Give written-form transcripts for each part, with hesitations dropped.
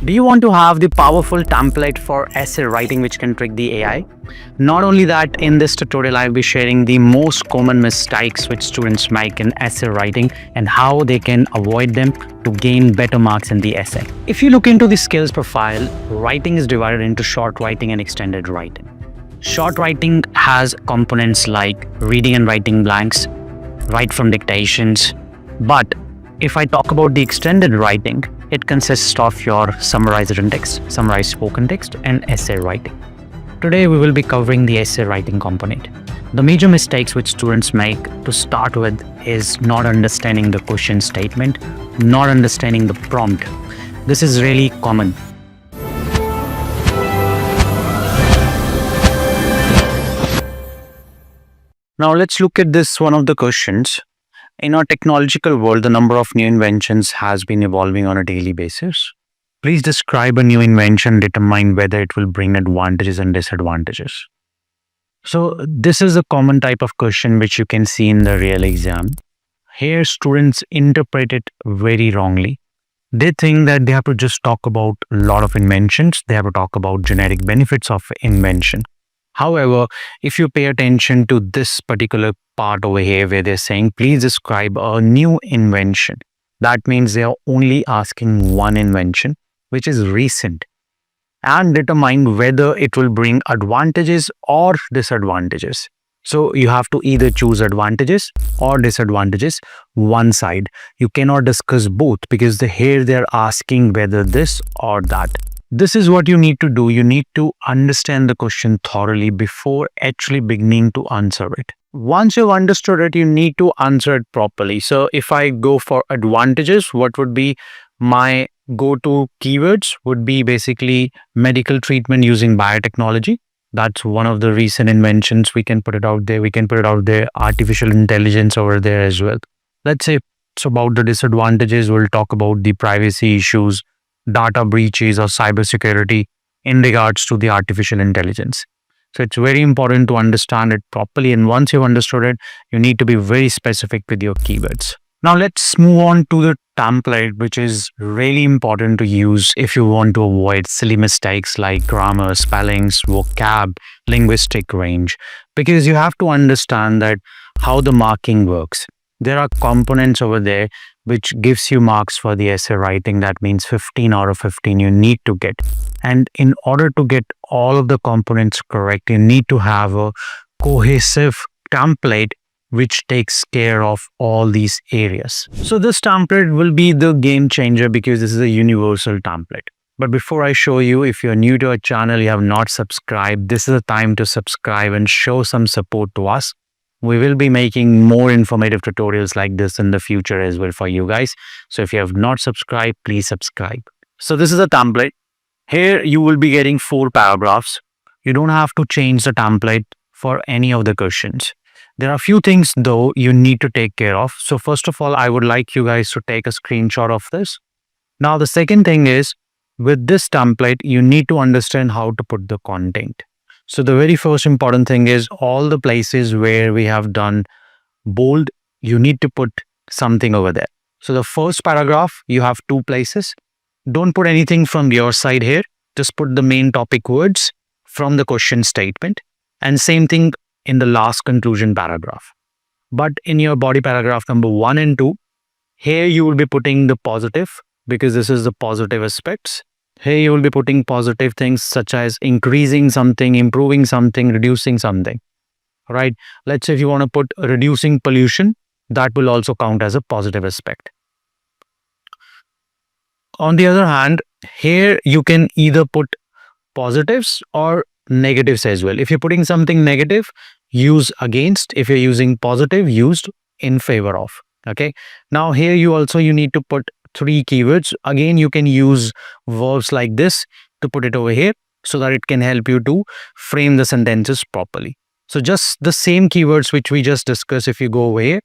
Do you want to have the powerful template for essay writing which can trick the AI? Not only that, in this tutorial I'll be sharing the most common mistakes which students make in essay writing and how they can avoid them to gain better marks in the essay. If you look into the skills profile, writing is divided into short writing and extended writing. Short writing has components like reading and writing blanks, write from dictations, but if I talk about the extended writing, it consists of your summarized written text, summarized spoken text, and essay writing. Today we will be covering the essay writing component. The major mistakes which students make to start with is not understanding the question statement, not understanding the prompt. This is really common. Now let's look at this one of the questions. In our technological world, the number of new inventions has been evolving on a daily basis. Please describe a new invention, determine whether it will bring advantages and disadvantages. So this is a common type of question which you can see in the real exam. Here students interpret it very wrongly. They think that they have to just talk about a lot of inventions. They have to talk about generic benefits of invention. However, if you pay attention to this particular part over here where they're saying, please describe a new invention. That means they are only asking one invention, which is recent, and determine whether it will bring advantages or disadvantages. So you have to either choose advantages or disadvantages, one side. You cannot discuss both because here they're asking whether this or that. This is what you need to do. You need to understand the question thoroughly before actually beginning to answer it. Once you've understood it, you need to answer it properly. So if I go for advantages, what would be my go-to keywords would be basically medical treatment using biotechnology. That's one of the recent inventions. We can put it out there. We can put it out there. Artificial intelligence over there as well. Let's say it's about the disadvantages. We'll talk about the privacy issues, data breaches, or cybersecurity in regards to the artificial intelligence. So it's very important to understand it properly. And once you've understood it, you need to be very specific with your keywords. Now let's move on to the template, which is really important to use if you want to avoid silly mistakes like grammar, spellings, vocab, linguistic range, because you have to understand that how the marking works. There are components over there which gives you marks for the essay writing. That means 15 out of 15 you need to get. And in order to get all of the components correct, you need to have a cohesive template which takes care of all these areas. So this template will be the game changer because this is a universal template. But before I show you, if you're new to our channel, you have not subscribed, this is the time to subscribe and show some support to us. We will be making more informative tutorials like this in the future as well for you guys. So if you have not subscribed, please subscribe. So this is a template. Here you will be getting 4 paragraphs. You don't have to change the template for any of the questions. There are a few things though you need to take care of. So first of all, I would like you guys to take a screenshot of this. Now the second thing is, with this template, you need to understand how to put the content. So the very first important thing is all the places where we have done bold, you need to put something over there. So the first paragraph, you have 2 places. Don't put anything from your side here. Just put the main topic words from the question statement. And same thing in the last conclusion paragraph. But in your body paragraph number 1 and 2, here you will be putting the positive because this is the positive aspects. Here you will be putting positive things such as increasing something, improving something, reducing something, right? Let's say if you want to put reducing pollution, that will also count as a positive aspect. On the other hand, here you can either put positives or negatives as well. If you're putting something negative, use against. If you're using positive, used in favor of. Okay. Now here you need to put 3 keywords. Again, you can use verbs like this to put it over here so that it can help you to frame the sentences properly. So just the same keywords which we just discussed if you go over here.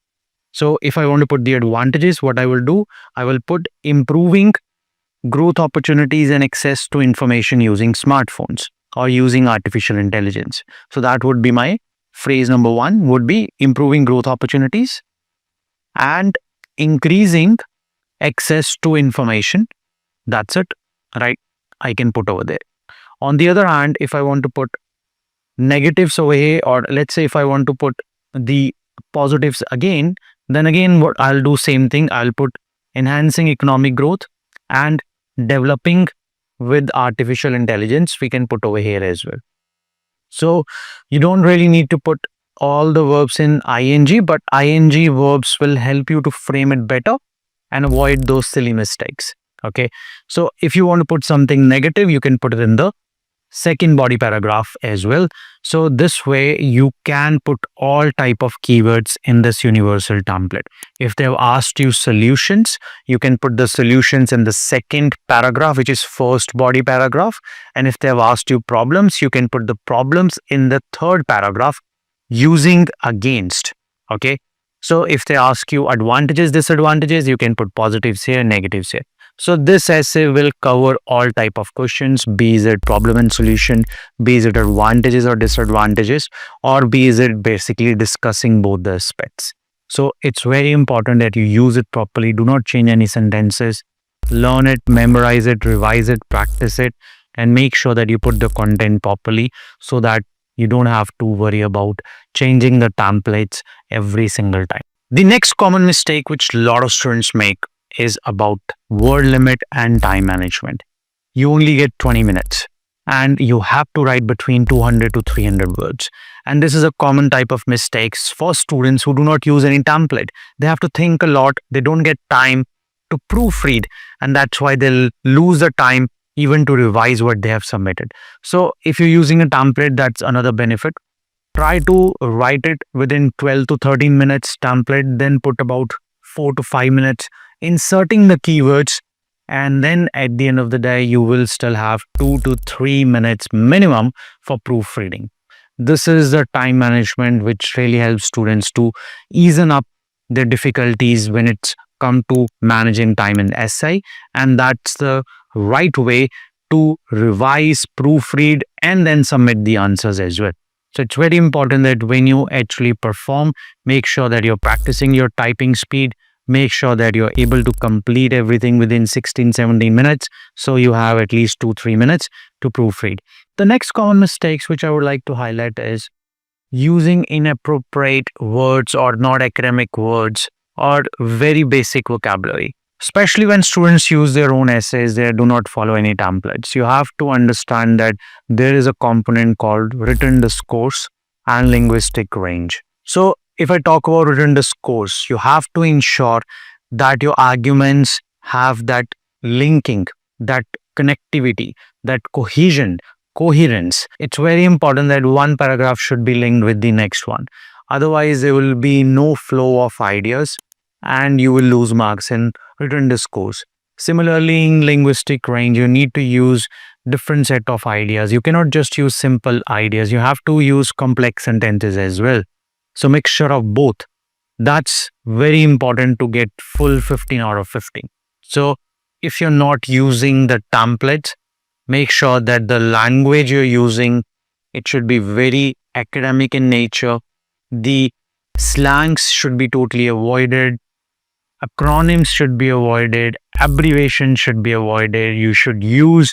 So if I want to put the advantages, what I will do, I will put improving growth opportunities and access to information using smartphones or using artificial intelligence. So that would be my phrase number 1 would be improving growth opportunities and increasing access to information. That's it, right? I can put over there. On the other hand, if I want to put negatives over here, or let's say if I want to put the positives again, then again what I'll do, same thing, I'll put enhancing economic growth and developing with artificial intelligence, we can put over here as well. So you don't really need to put all the verbs in ing, but ing verbs will help you to frame it better and avoid those silly mistakes. Okay, so if you want to put something negative, you can put it in the second body paragraph as well. So this way you can put all type of keywords in this universal template. If they've asked you solutions, you can put the solutions in the second paragraph, which is first body paragraph. And if they've asked you problems, you can put the problems in the third paragraph using against. Okay, so if they ask you advantages, disadvantages, you can put positives here, negatives here. So this essay will cover all type of questions, be it problem and solution, be it advantages or disadvantages, or be it basically discussing both the aspects. So it's very important that you use it properly. Do not change any sentences. Learn it, memorize it, revise it, practice it, and make sure that you put the content properly so that you don't have to worry about changing the templates every single time. The next common mistake which a lot of students make is about word limit and time management. You only get 20 minutes and you have to write between 200 to 300 words. And this is a common type of mistakes for students who do not use any template. They have to think a lot. They don't get time to proofread, and that's why they'll lose the time even to revise what they have submitted. So if you're using a template, that's another benefit. Try to write it within 12 to 13 minutes template, then put about 4 to 5 minutes inserting the keywords, and then at the end of the day you will still have 2 to 3 minutes minimum for proofreading. This is the time management which really helps students to ease up their difficulties when it's come to managing time in essay, and that's the right way to revise, proofread, and then submit the answers as well. So it's very important that when you actually perform, make sure that you're practicing your typing speed. Make sure that you're able to complete everything within 16-17 minutes. So you have at least 2-3 minutes to proofread. The next common mistakes which I would like to highlight is using inappropriate words or not academic words or very basic vocabulary. Especially when students use their own essays, they do not follow any templates. You have to understand that there is a component called written discourse and linguistic range. So if I talk about written discourse, you have to ensure that your arguments have that linking, that connectivity, that cohesion, coherence. It's very important that one paragraph should be linked with the next one. Otherwise, there will be no flow of ideas and you will lose marks in written discourse. Similarly, in linguistic range, you need to use different set of ideas. You cannot just use simple ideas. You have to use complex sentences as well. So mixture of both. That's very important to get full 15 out of 15. So if you're not using the templates, make sure that the language you're using, it should be very academic in nature. The slangs should be totally avoided. Acronyms should be avoided. Abbreviations should be avoided. You should use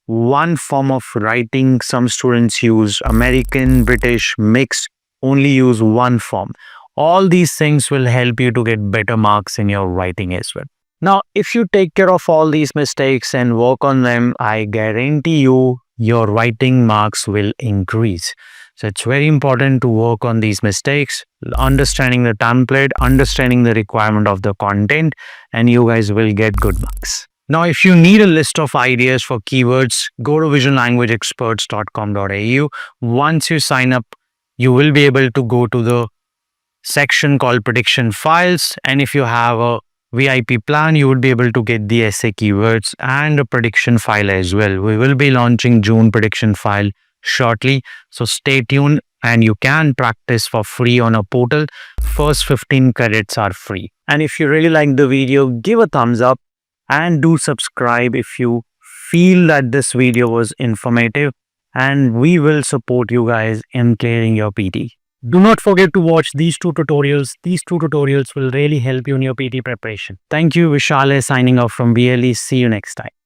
one form of writing. Some students use American, British, mixed. Only use one form. All these things will help you to get better marks in your writing as well. Now, if you take care of all these mistakes and work on them, I guarantee you your writing marks will increase. So it's very important to work on these mistakes, understanding the template, understanding the requirement of the content, and you guys will get good marks. Now, if you need a list of ideas for keywords, go to visionlanguageexperts.com.au. Once you sign up, you will be able to go to the section called prediction files. And if you have a VIP plan, you will be able to get the essay keywords and a prediction file as well. We will be launching June prediction file shortly. So stay tuned and you can practice for free on a portal. First 15 credits are free. And if you really like the video, give a thumbs up and do subscribe if you feel that this video was informative, and we will support you guys in clearing your PT. Do not forget to watch these two tutorials. These two tutorials will really help you in your PT preparation. Thank you. Vishale signing off from BLE. See you next time.